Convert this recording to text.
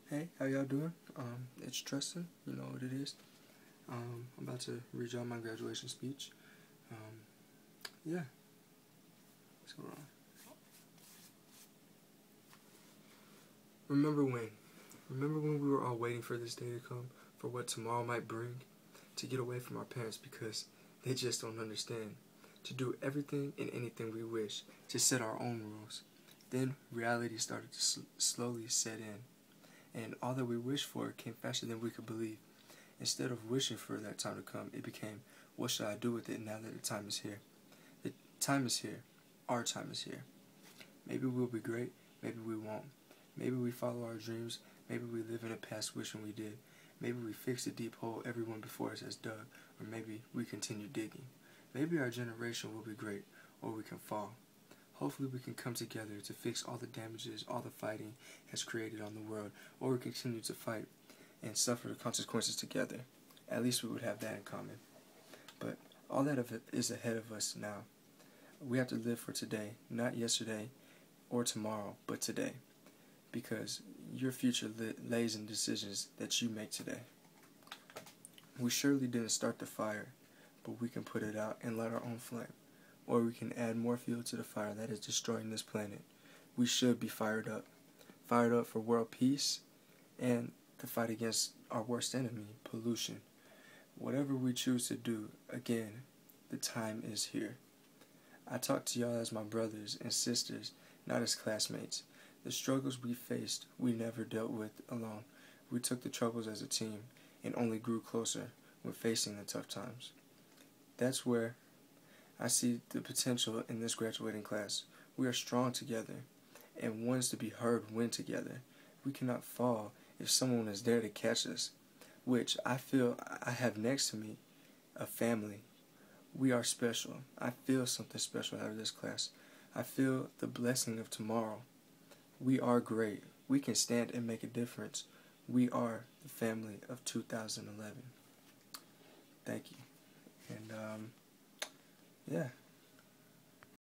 Hey, how y'all doing? It's Tristan. You know what it is. I'm about to read y'all my graduation speech. Yeah. What's going on? Remember when? Remember when we were all waiting for this day to come, for what tomorrow might bring? To get away from our parents because they just don't understand. To do everything and anything we wish. To set our own rules. Then reality started to slowly set in. And all that we wished for came faster than we could believe. Instead of wishing for that time to come, it became, what should I do with it now that the time is here? The time is here. Our time is here. Maybe we'll be great, maybe we won't. Maybe we follow our dreams, maybe we live in the past wishing we did. Maybe we fix the deep hole everyone before us has dug, or maybe we continue digging. Maybe our generation will be great, or we can fall. Hopefully we can come together to fix all the damages all the fighting has created on the world, or we continue to fight and suffer the consequences together. At least we would have that in common. But all that of it is ahead of us now. We have to live for today, not yesterday or tomorrow, but today. Because your future lays in decisions that you make today. We surely didn't start the fire, but we can put it out and light our own flame. Or we can add more fuel to the fire that is destroying this planet. We should be fired up. Fired up for world peace and the fight against our worst enemy, pollution. Whatever we choose to do, again, the time is here. I talk to y'all as my brothers and sisters, not as classmates. The struggles we faced, we never dealt with alone. We took the troubles as a team and only grew closer when facing the tough times. That's where I see the potential in this graduating class. We are strong together and ones to be heard win together. We cannot fall if someone is there to catch us, which I feel I have next to me, a family. We are special. I feel something special out of this class. I feel the blessing of tomorrow. We are great. We can stand and make a difference. We are the family of 2011. Thank you. And, yeah.